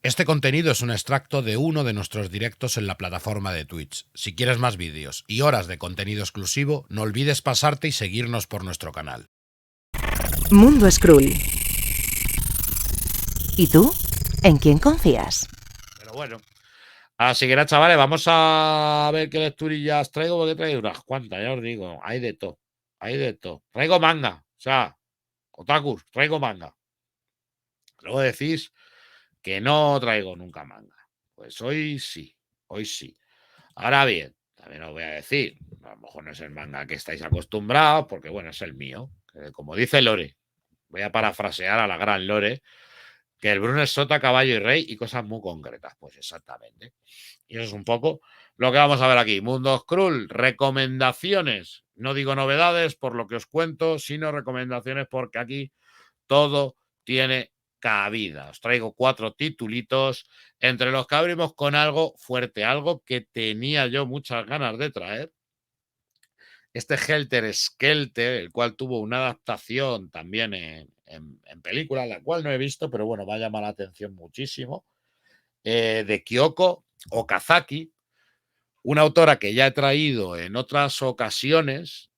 Este contenido es un extracto de uno de nuestros directos en la plataforma de Twitch. Si quieres más vídeos y horas de contenido exclusivo, no olvides pasarte y seguirnos por nuestro canal. Mundo Skrull. ¿Y tú? ¿En quién confías? Pero bueno. Así que nada, chavales, vamos a ver qué lecturillas traigo, porque he traído unas cuantas, ya os digo. Hay de todo. Hay de todo. Traigo manga. O sea, otakus, traigo manga. Luego decís que no traigo nunca manga. Pues hoy sí. Hoy sí. Ahora bien, también os voy a decir, a lo mejor no es el manga que estáis acostumbrados, porque bueno, es el mío. Como dice Lore, voy a parafrasear a la gran Lore, que el Bruno es sota, caballo y rey y cosas muy concretas. Pues exactamente. Y eso es un poco lo que vamos a ver aquí. Mundo Skrull, recomendaciones. No digo novedades por lo que os cuento, sino recomendaciones porque aquí todo tiene cabida. Os traigo 4 titulitos, entre los que abrimos con algo fuerte, algo que tenía yo muchas ganas de traer. Este Helter Skelter, el cual tuvo una adaptación también en película, la cual no he visto, pero bueno, va a llamar la atención muchísimo, de Kyoko Okazaki, una autora que ya he traído en otras ocasiones,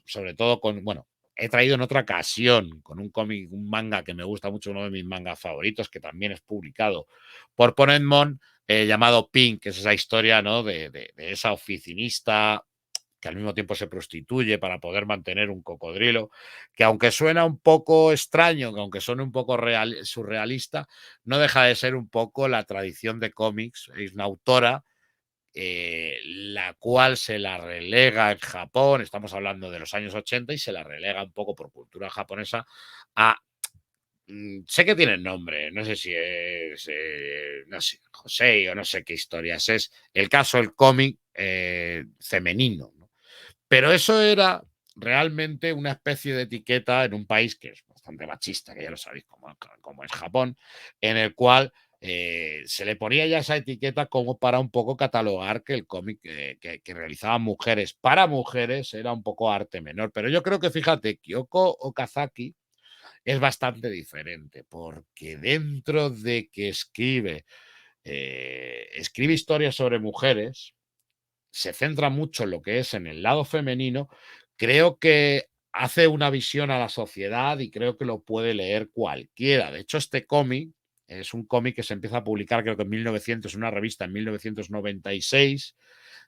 sobre todo con, bueno, he traído en otra ocasión con un cómic, un manga que me gusta mucho, uno de mis mangas favoritos, que también es publicado por Ponenmon, llamado Pink, que es esa historia, ¿no? De esa oficinista que al mismo tiempo se prostituye para poder mantener un cocodrilo, que aunque suena un poco extraño, que aunque suene un poco surrealista, no deja de ser un poco la tradición de cómics. Es una autora la cual se la relega en Japón, estamos hablando de los años 80, y se la relega un poco por cultura japonesa a... sé que tiene nombre, no sé si es, no sé, José o no sé qué historias es. El caso, el cómic femenino, ¿no? Pero eso era realmente una especie de etiqueta en un país que es bastante machista, que ya lo sabéis, como es Japón, en el cual se le ponía ya esa etiqueta como para un poco catalogar que el cómic que realizaban mujeres para mujeres era un poco arte menor. Pero yo creo que, fíjate, Kyoko Okazaki es bastante diferente, porque dentro de que escribe historias sobre mujeres, se centra mucho en lo que es en el lado femenino. Creo que hace una visión a la sociedad y creo que lo puede leer cualquiera. De hecho, este cómic es un cómic que se empieza a publicar, creo que en 1900, una revista en 1996,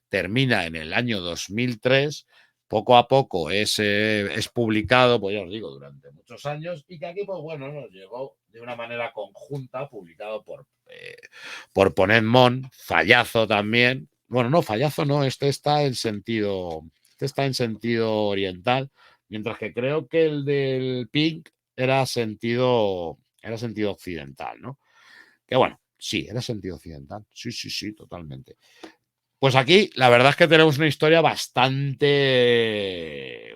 termina en el año 2003. Poco a poco es publicado, pues ya os digo, durante muchos años, y que aquí, pues bueno, nos llegó de una manera conjunta, publicado por Ponenmon, Fallazo también. Bueno, no, Fallazo no, este está en sentido oriental, mientras que creo que el del Pink era sentido occidental, ¿no? Que bueno, sí, era sentido occidental. Sí, sí, sí, totalmente. Pues aquí la verdad es que tenemos una historia bastante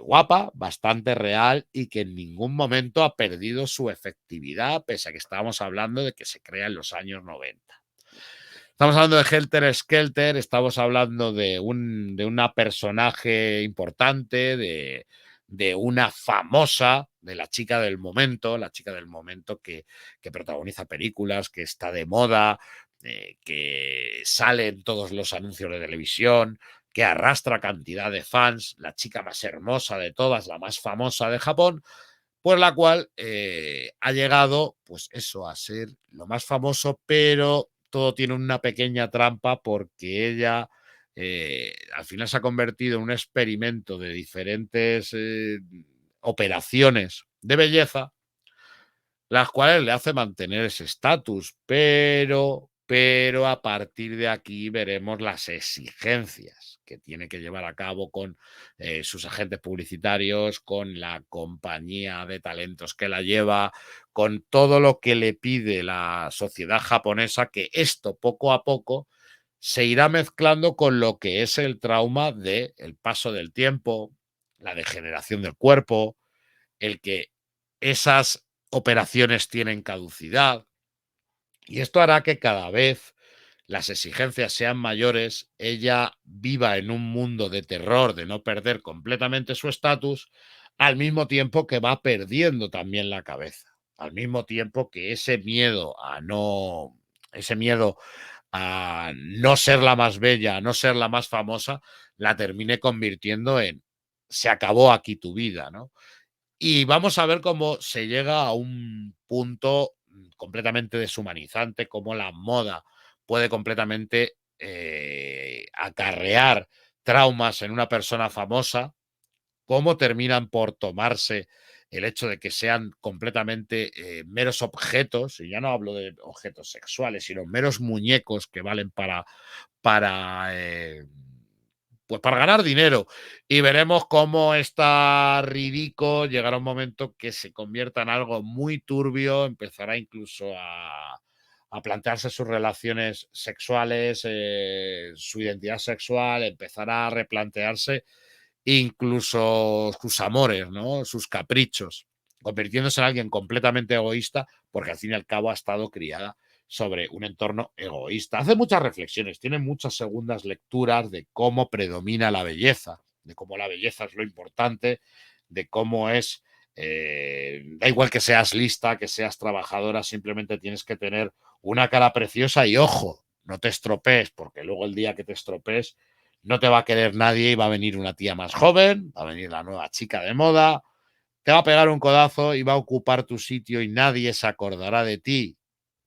guapa, bastante real y que en ningún momento ha perdido su efectividad, pese a que estábamos hablando de que se crea en los años 90. Estamos hablando de Helter Skelter, estamos hablando de una personaje importante, de una famosa, de la chica del momento que protagoniza películas, que está de moda, que sale en todos los anuncios de televisión, que arrastra cantidad de fans, la chica más hermosa de todas, la más famosa de Japón, pues la cual ha llegado, pues eso, a ser lo más famoso, pero todo tiene una pequeña trampa porque ella al final se ha convertido en un experimento de diferentes operaciones de belleza, las cuales le hace mantener ese estatus, pero a partir de aquí veremos las exigencias que tiene que llevar a cabo con sus agentes publicitarios, con la compañía de talentos que la lleva, con todo lo que le pide la sociedad japonesa, que esto poco a poco se irá mezclando con lo que es el trauma del paso del tiempo, la degeneración del cuerpo, el que esas operaciones tienen caducidad, y esto hará que cada vez las exigencias sean mayores, ella viva en un mundo de terror, de no perder completamente su estatus, al mismo tiempo que va perdiendo también la cabeza. al mismo tiempo que ese miedo a no ser la más bella, a no ser la más famosa, la termine convirtiendo en se acabó aquí tu vida, ¿no? Y vamos a ver cómo se llega a un punto completamente deshumanizante, cómo la moda puede completamente acarrear traumas en una persona famosa, cómo terminan por tomarse el hecho de que sean completamente meros objetos, y ya no hablo de objetos sexuales, sino meros muñecos que valen para pues para ganar dinero. Y veremos cómo está ridículo llegará un momento que se convierta en algo muy turbio, empezará incluso a plantearse sus relaciones sexuales, su identidad sexual, empezará a replantearse incluso sus amores, ¿no? Sus caprichos, convirtiéndose en alguien completamente egoísta, porque al fin y al cabo ha estado criada sobre un entorno egoísta. Hace muchas reflexiones, tiene muchas segundas lecturas de cómo predomina la belleza, de cómo la belleza es lo importante, de cómo es, da igual que seas lista, que seas trabajadora, simplemente tienes que tener una cara preciosa y ojo, no te estropees, porque luego el día que te estropees no te va a querer nadie y va a venir una tía más joven, va a venir la nueva chica de moda, te va a pegar un codazo y va a ocupar tu sitio y nadie se acordará de ti.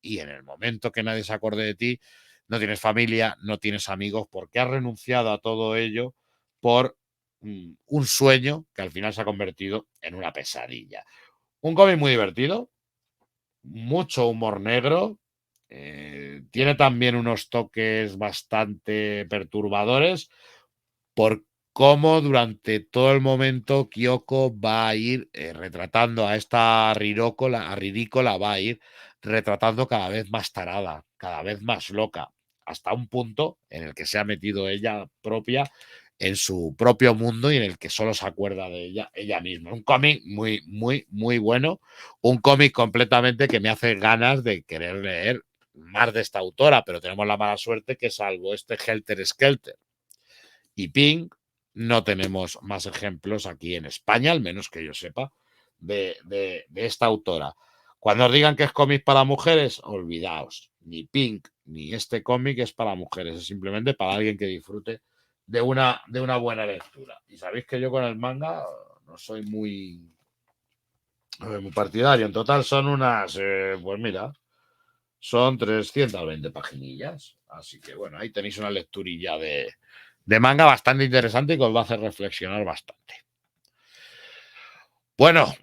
Y en el momento que nadie se acuerde de ti, no tienes familia, no tienes amigos, porque has renunciado a todo ello por un sueño que al final se ha convertido en una pesadilla. Un cómic muy divertido, mucho humor negro, tiene también unos toques bastante perturbadores por cómo durante todo el momento Kyoko va a ir retratando a esta Ririko la va a ir retratando cada vez más tarada, cada vez más loca, hasta un punto en el que se ha metido ella propia en su propio mundo y en el que solo se acuerda de ella misma. Un cómic muy, muy, muy bueno, un cómic completamente que me hace ganas de querer leer más de esta autora, pero tenemos la mala suerte que salvo este Helter Skelter y Pink, no tenemos más ejemplos aquí en España, al menos que yo sepa, de esta autora. Cuando os digan que es cómic para mujeres, olvidaos. Ni Pink ni este cómic es para mujeres, es simplemente para alguien que disfrute de una buena lectura. Y sabéis que yo con el manga no soy muy partidario. En total son pues mira, son 320 paginillas. Así que bueno, ahí tenéis una lecturilla de manga bastante interesante y que os va a hacer reflexionar bastante. Bueno,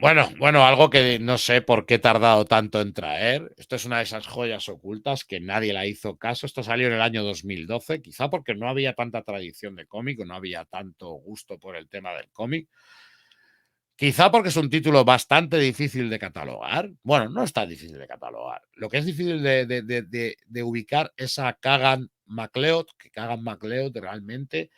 algo que no sé por qué he tardado tanto en traer. Esto es una de esas joyas ocultas que nadie la hizo caso. Esto salió en el año 2012, quizá porque no había tanta tradición de cómic, no había tanto gusto por el tema del cómic. Quizá porque es un título bastante difícil de catalogar. Bueno, no es tan difícil de catalogar. Lo que es difícil de ubicar es a Kagan MacLeod, que Kagan MacLeod realmente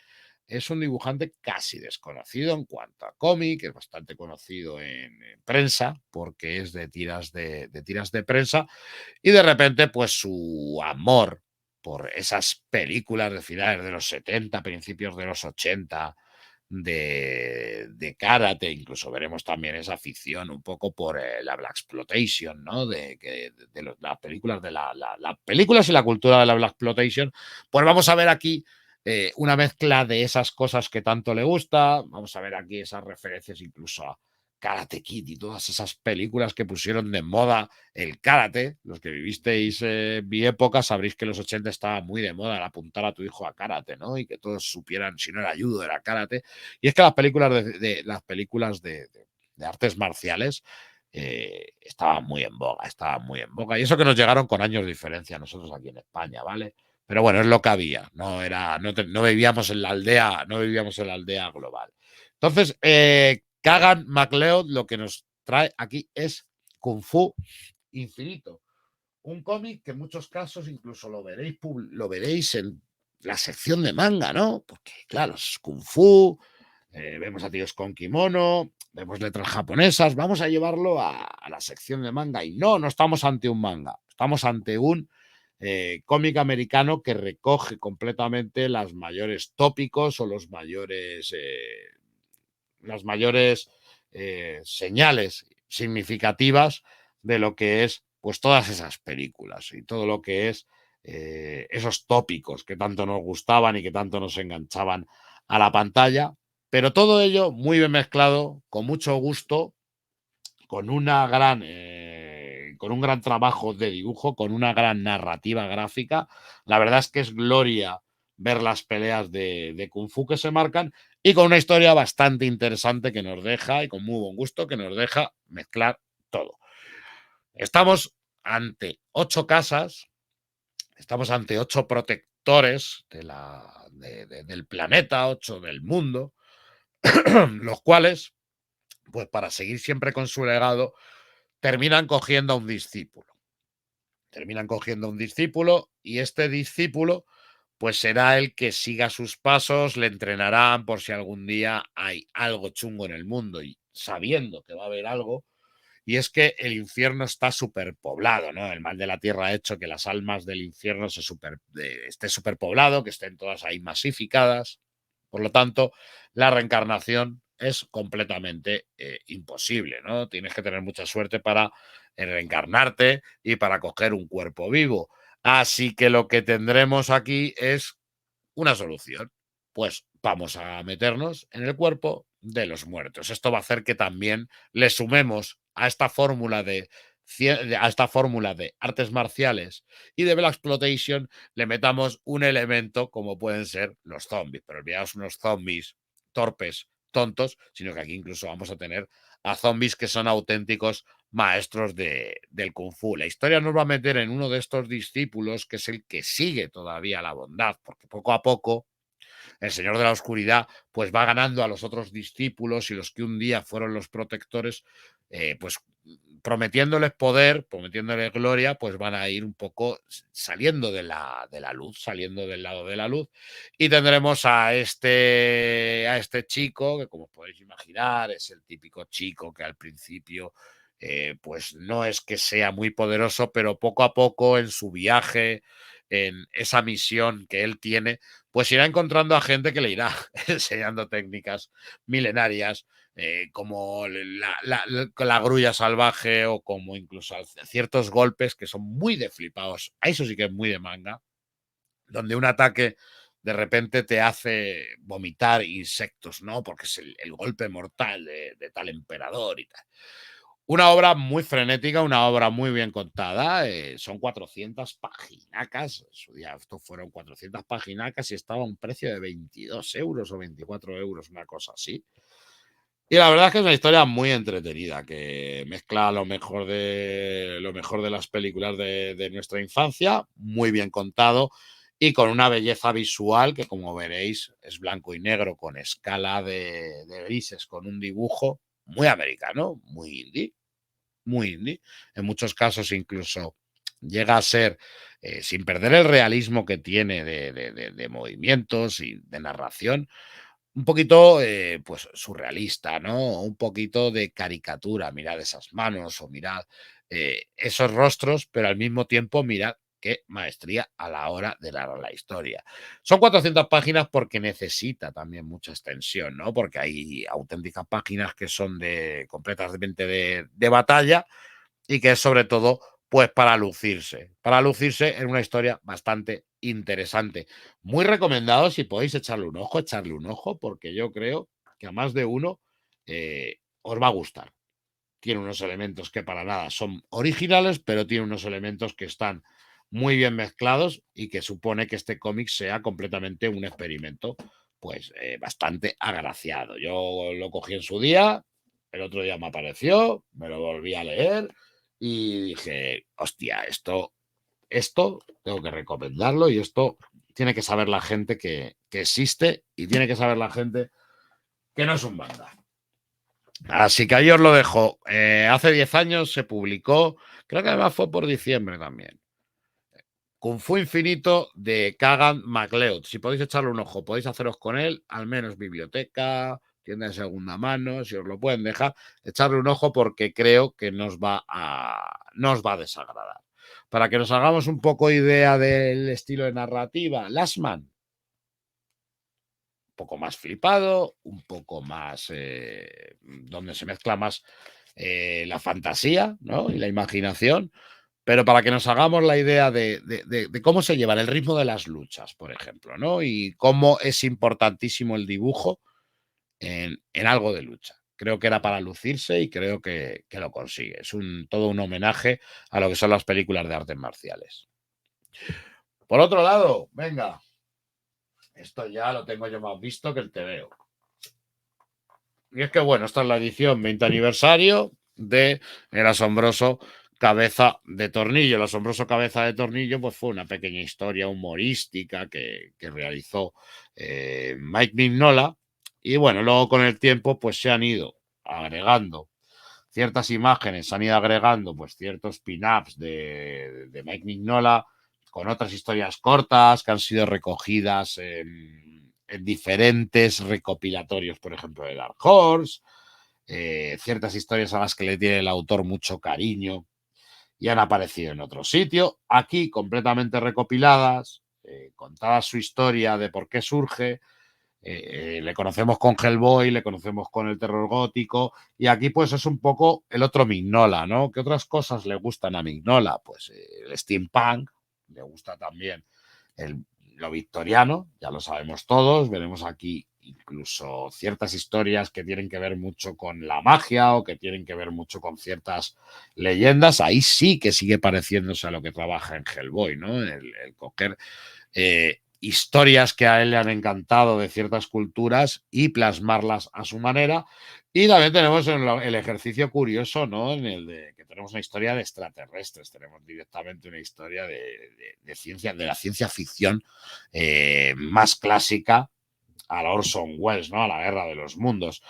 es un dibujante casi desconocido en cuanto a cómic, es bastante conocido en prensa, porque es de tiras de prensa, y de repente, pues su amor por esas películas de finales de los 70, principios de los 80, de karate, incluso veremos también esa afición un poco por la Blaxploitation, ¿no? Las películas de las películas y la cultura de la Blaxploitation, pues vamos a ver aquí una mezcla de esas cosas que tanto le gusta, vamos a ver aquí esas referencias incluso a Karate Kid y todas esas películas que pusieron de moda el karate. Los que vivisteis mi época sabréis que en los 80 estaba muy de moda el apuntar a tu hijo a karate, ¿no? Y que todos supieran, si no era judo, era karate. Y es que las películas de artes marciales estaban muy en boga, estaban muy en boga. Y eso que nos llegaron con años de diferencia nosotros aquí en España, ¿vale? Pero bueno, es lo que había, no vivíamos en la aldea, no vivíamos en la aldea global. Entonces, Kagan MacLeod lo que nos trae aquí es Kung Fu Infinito. Un cómic que en muchos casos incluso lo veréis en la sección de manga, ¿no? Porque, claro, es Kung Fu, vemos a tíos con kimono, vemos letras japonesas, vamos a llevarlo a la sección de manga. Y no estamos ante un manga, estamos ante un cómic americano que recoge completamente las mayores tópicos o las mayores señales significativas de lo que es pues todas esas películas y todo lo que es esos tópicos que tanto nos gustaban y que tanto nos enganchaban a la pantalla, pero todo ello muy bien mezclado, con mucho gusto, con un gran trabajo de dibujo, con una gran narrativa gráfica. La verdad es que es gloria ver las peleas de Kung Fu que se marcan y con una historia bastante interesante que nos deja, y con muy buen gusto, que nos deja mezclar todo. Estamos ante 8 casas, estamos ante 8 protectores del planeta, 8 del mundo, los cuales, pues para seguir siempre con su legado, terminan cogiendo a un discípulo. Terminan cogiendo a un discípulo y este discípulo pues será el que siga sus pasos, le entrenarán por si algún día hay algo chungo en el mundo y sabiendo que va a haber algo. Y es que el infierno está superpoblado, ¿no? El mal de la tierra ha hecho que las almas del infierno esté superpoblado, que estén todas ahí masificadas. Por lo tanto, la reencarnación es completamente imposible, ¿no? Tienes que tener mucha suerte para reencarnarte y para coger un cuerpo vivo. Así que lo que tendremos aquí es una solución. Pues vamos a meternos en el cuerpo de los muertos. Esto va a hacer que también le sumemos a esta fórmula de artes marciales y de Blaxploitation le metamos un elemento como pueden ser los zombies, pero olvidaos unos zombies torpes, tontos, sino que aquí incluso vamos a tener a zombies que son auténticos maestros del Kung Fu. La historia nos va a meter en uno de estos discípulos que es el que sigue todavía la bondad, porque poco a poco el Señor de la Oscuridad pues va ganando a los otros discípulos y los que un día fueron los protectores, pues prometiéndoles poder, prometiéndoles gloria, pues van a ir un poco saliendo de la luz, saliendo del lado de la luz. Y tendremos a este chico, que como podéis imaginar, es el típico chico que al principio pues no es que sea muy poderoso, pero poco a poco en su viaje, en esa misión que él tiene, pues irá encontrando a gente que le irá enseñando técnicas milenarias, como la grulla salvaje o como incluso ciertos golpes que son muy de flipados. Eso sí que es muy de manga, donde un ataque de repente te hace vomitar insectos, ¿no? Porque es el golpe mortal de tal emperador y tal. Una obra muy frenética, una obra muy bien contada. Son 400 paginacas. En su día esto fueron 400 paginacas y estaba a un precio de 22 euros o 24 euros, una cosa así. Y la verdad es que es una historia muy entretenida, que mezcla lo mejor de las películas de nuestra infancia, muy bien contado y con una belleza visual que, como veréis, es blanco y negro, con escala de grises, con un dibujo muy americano, muy indie. En muchos casos incluso llega a ser, sin perder el realismo que tiene de movimientos y de narración, un poquito pues surrealista, ¿no? Un poquito de caricatura. Mirad esas manos o mirad esos rostros, pero al mismo tiempo mirad qué maestría a la hora de narrar la historia. Son 400 páginas porque necesita también mucha extensión, ¿no? Porque hay auténticas páginas que son completamente de batalla y que es sobre todo pues para lucirse en una historia bastante interesante. Muy recomendado, si podéis echarle un ojo, porque yo creo que a más de uno os va a gustar. Tiene unos elementos que para nada son originales, pero tiene unos elementos que están muy bien mezclados y que supone que este cómic sea completamente un experimento pues bastante agraciado. Yo lo cogí en su día, el otro día me apareció, me lo volví a leer y dije, hostia, esto tengo que recomendarlo y esto tiene que saber la gente que existe y tiene que saber la gente que no es un manga. Así que ahí os lo dejo. Hace 10 años se publicó, creo que además fue por diciembre también, Kung Fu Infinito de Kagan MacLeod. Si podéis echarle un ojo, podéis haceros con él, al menos biblioteca, tienda de segunda mano, si os lo pueden dejar, echarle un ojo porque creo que no os va a desagradar. Para que nos hagamos un poco idea del estilo de narrativa, Last Man, un poco más flipado, un poco más, donde se mezcla más la fantasía, ¿no? Y la imaginación, pero para que nos hagamos la idea de cómo se lleva el ritmo de las luchas, por ejemplo, ¿no? Y cómo es importantísimo el dibujo en algo de lucha. Creo que era para lucirse y creo que lo consigue. Es todo un homenaje a lo que son las películas de artes marciales. Por otro lado, venga, esto ya lo tengo yo más visto que el TVO. Y es que, bueno, esta es la edición 20 aniversario de El asombroso Cabeza de Tornillo. El asombroso Cabeza de Tornillo pues fue una pequeña historia humorística que realizó Mike Mignola. Y bueno, luego con el tiempo pues se han ido agregando ciertas imágenes, se han ido agregando pues ciertos pin-ups de Mike Mignola con otras historias cortas que han sido recogidas en diferentes recopilatorios, por ejemplo, de Dark Horse, ciertas historias a las que le tiene el autor mucho cariño y han aparecido en otro sitio, aquí completamente recopiladas, contada su historia de por qué surge. Le conocemos con Hellboy, le conocemos con el terror gótico y aquí pues es un poco el otro Mignola, ¿no? ¿Qué otras cosas le gustan a Mignola? Pues el steampunk, le gusta también lo victoriano, ya lo sabemos todos, veremos aquí incluso ciertas historias que tienen que ver mucho con la magia o que tienen que ver mucho con ciertas leyendas, ahí sí que sigue pareciéndose a lo que trabaja en Hellboy, ¿no? El coger historias que a él le han encantado de ciertas culturas y plasmarlas a su manera. Y también tenemos el ejercicio curioso, ¿no? En el de que tenemos una historia de extraterrestres, tenemos directamente una historia de ciencia, de la ciencia ficción más clásica a la Orson Welles, ¿no? A la Guerra de los Mundos.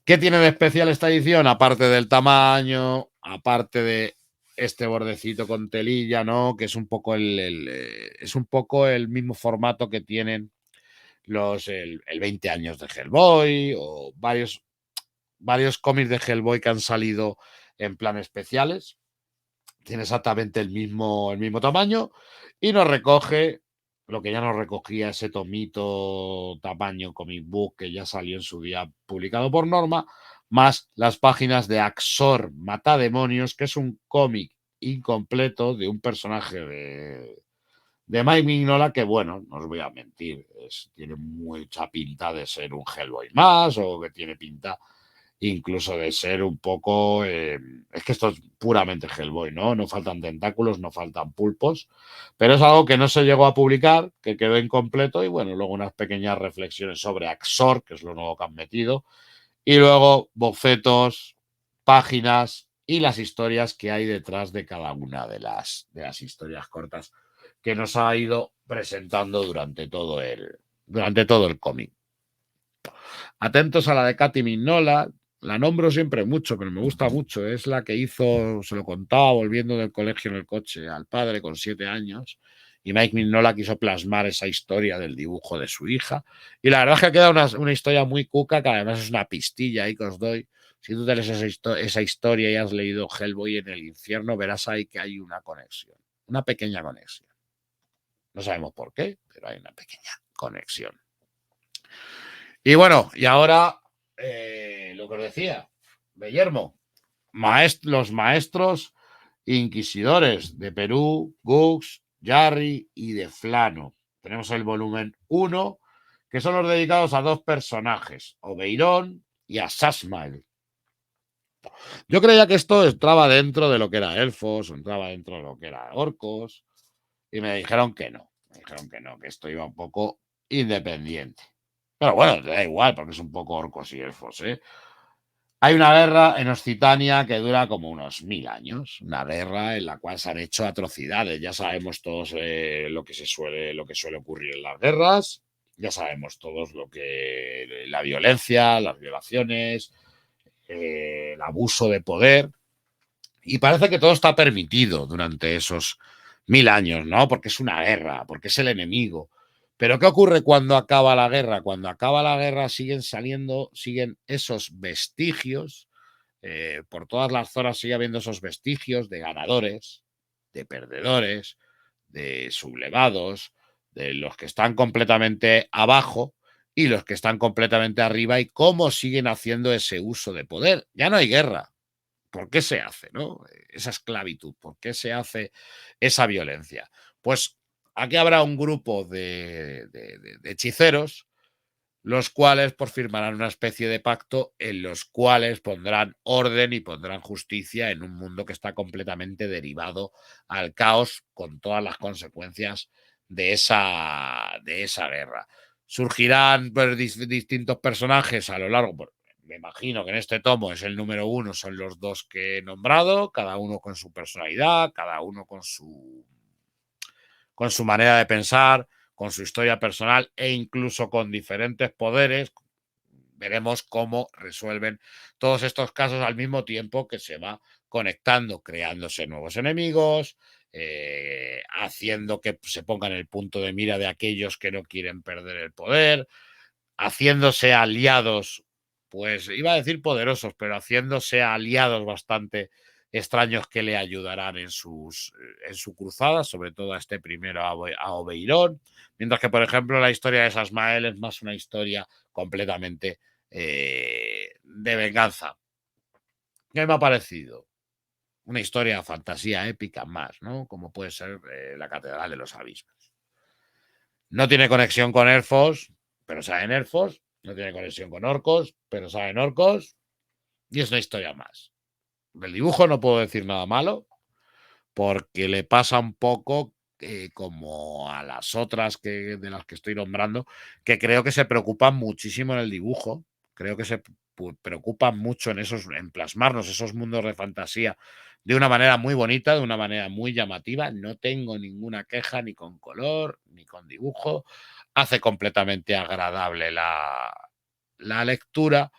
¿Qué tiene de especial esta edición? Aparte del tamaño, aparte de este bordecito con telilla, ¿no? Que es un poco es un poco el mismo formato que tienen el 20 años de Hellboy o varios cómics de Hellboy que han salido en plan especiales. Tiene exactamente el mismo tamaño y nos recoge lo que ya nos recogía ese tomito tamaño comic book que ya salió en su día publicado por Norma, más las páginas de Axor Matademonios, que es un cómic incompleto de un personaje de Mike Mignola que, bueno, no os voy a mentir, tiene mucha pinta de ser un Hellboy más o que tiene pinta incluso de ser un poco... es que esto es puramente Hellboy, ¿no? No faltan tentáculos, no faltan pulpos, pero es algo que no se llegó a publicar, que quedó incompleto y bueno, luego unas pequeñas reflexiones sobre Axor, que es lo nuevo que han metido, y luego bocetos, páginas y las historias que hay detrás de cada una de las historias cortas que nos ha ido presentando durante todo el cómic. Atentos a la de Katy Mignola, la nombro siempre mucho, pero me gusta mucho. Es la que hizo, se lo contaba volviendo del colegio en el coche al padre con 7 años. Y Mike Mignola quiso plasmar esa historia del dibujo de su hija. Y la verdad es que queda una historia muy cuca, que además es una pistilla ahí que os doy. Si tú tenés esa historia y has leído Hellboy en el infierno, verás ahí que hay una conexión. Una pequeña conexión. No sabemos por qué, pero hay una pequeña conexión. Y bueno, y ahora lo que os decía, Bellermo, los maestros inquisidores de Perú, Gux, Jarry y de Flano. Tenemos el volumen 1, que son los dedicados a dos personajes, Obeirón y a Sasmael. Yo creía que esto entraba dentro de lo que era elfos, o entraba dentro de lo que era orcos, y me dijeron que no. Me dijeron que no, que esto iba un poco independiente. Pero bueno, te da igual, porque es un poco orcos y elfos, ¿eh? Hay una guerra en Occitania que dura como unos 1000 años. Una guerra en la cual se han hecho atrocidades. Ya sabemos todos lo que suele ocurrir en las guerras. Ya sabemos todos la violencia, las violaciones, el abuso de poder. Y parece que todo está permitido durante esos 1000 años, ¿no? Porque es una guerra, porque es el enemigo. Pero ¿qué ocurre cuando acaba la guerra? Cuando acaba la guerra siguen esos vestigios, por todas las zonas sigue habiendo esos vestigios de ganadores, de perdedores, de sublevados, de los que están completamente abajo y los que están completamente arriba y cómo siguen haciendo ese uso de poder. Ya no hay guerra, ¿Por qué se hace, no? Esa esclavitud, ¿por qué se hace esa violencia? Pues aquí habrá un grupo de hechiceros, los cuales pues, firmarán una especie de pacto en los cuales pondrán orden y pondrán justicia en un mundo que está completamente derivado al caos con todas las consecuencias de esa guerra. Surgirán pues, distintos personajes a lo largo, me imagino que en este tomo es el número 1, son los 2 que he nombrado, cada uno con su personalidad, cada uno con su manera de pensar, con su historia personal e incluso con diferentes poderes. Veremos cómo resuelven todos estos casos al mismo tiempo que se va conectando, creándose nuevos enemigos, haciendo que se pongan el punto de mira de aquellos que no quieren perder el poder, haciéndose aliados, pues iba a decir poderosos, pero haciéndose aliados bastante extraños que le ayudarán en su cruzada, sobre todo a este primero, a Obeirón, mientras que, por ejemplo, la historia de Sasmael es más una historia completamente de venganza. ¿Qué me ha parecido? Una historia de fantasía épica más, ¿no? Como puede ser la Catedral de los Abismos. No tiene conexión con elfos, pero saben elfos. No tiene conexión con orcos, pero saben orcos. Y es una historia más. Del dibujo no puedo decir nada malo, porque le pasa un poco como a las otras de las que estoy nombrando, que creo que se preocupan muchísimo en el dibujo. Creo que se preocupan mucho en plasmarnos esos mundos de fantasía de una manera muy bonita, de una manera muy llamativa. No tengo ninguna queja ni con color, ni con dibujo. Hace completamente agradable la lectura.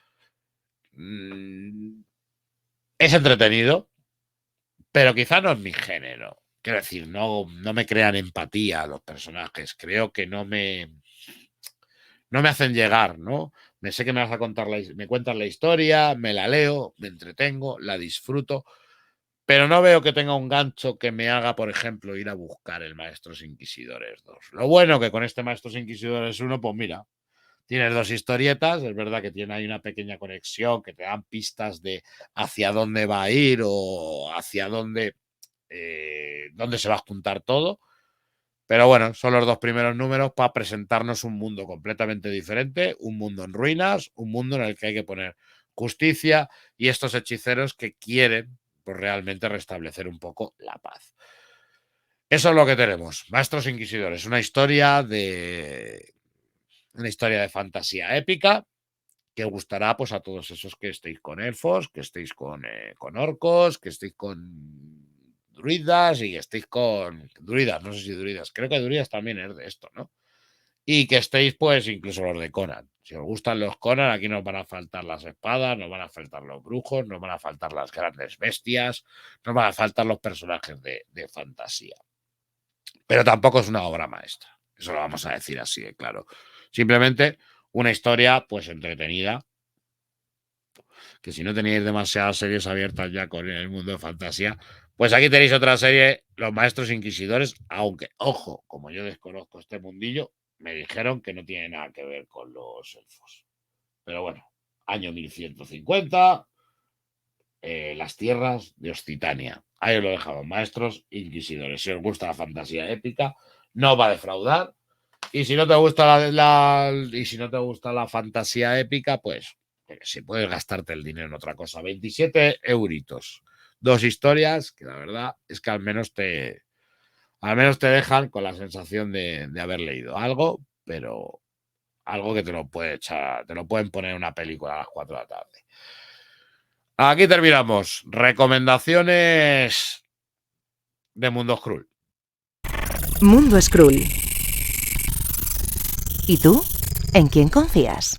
Es entretenido, pero quizá no es mi género. Quiero decir, no me crean empatía los personajes. Creo que no me hacen llegar, ¿no? Me sé que me vas a contar me cuentas la historia, me la leo, me entretengo, la disfruto, pero no veo que tenga un gancho que me haga, por ejemplo, ir a buscar el Maestros Inquisidores 2. Lo bueno que con este Maestros Inquisidores 1, pues mira, tienes 2 historietas, es verdad que tiene ahí una pequeña conexión, que te dan pistas de hacia dónde va a ir o hacia dónde se va a juntar todo. Pero bueno, son los 2 primeros números para presentarnos un mundo completamente diferente, un mundo en ruinas, un mundo en el que hay que poner justicia y estos hechiceros que quieren pues, realmente restablecer un poco la paz. Eso es lo que tenemos. Maestros Inquisidores, una historia de fantasía épica que gustará pues, a todos esos que estéis con elfos, que estéis con orcos, que estéis con druidas y que estéis con druidas, no sé si druidas, creo que druidas también es de esto, ¿no? Y que estéis pues incluso los de Conan. Si os gustan los Conan, aquí nos van a faltar las espadas, nos van a faltar los brujos, nos van a faltar las grandes bestias, nos van a faltar los personajes de fantasía. Pero tampoco es una obra maestra, eso lo vamos a decir así de claro. Simplemente una historia pues entretenida, que si no teníais demasiadas series abiertas ya con el mundo de fantasía, pues aquí tenéis otra serie, Los Maestros Inquisidores, aunque, ojo, como yo desconozco este mundillo, me dijeron que no tiene nada que ver con los elfos. Pero bueno, año 1150, las tierras de Occitania. Ahí os lo dejamos, Maestros Inquisidores. Si os gusta la fantasía épica, no va a defraudar. Y si no te gusta la fantasía épica, pues si puedes gastarte el dinero en otra cosa. 27 euritos. 2 historias que la verdad es que al menos te dejan con la sensación de haber leído algo, pero algo que te lo pueden poner en una película a las 4 de la tarde. Aquí terminamos. Recomendaciones de Mundo Skrull. Mundo Skrull. ¿Y tú? ¿En quién confías?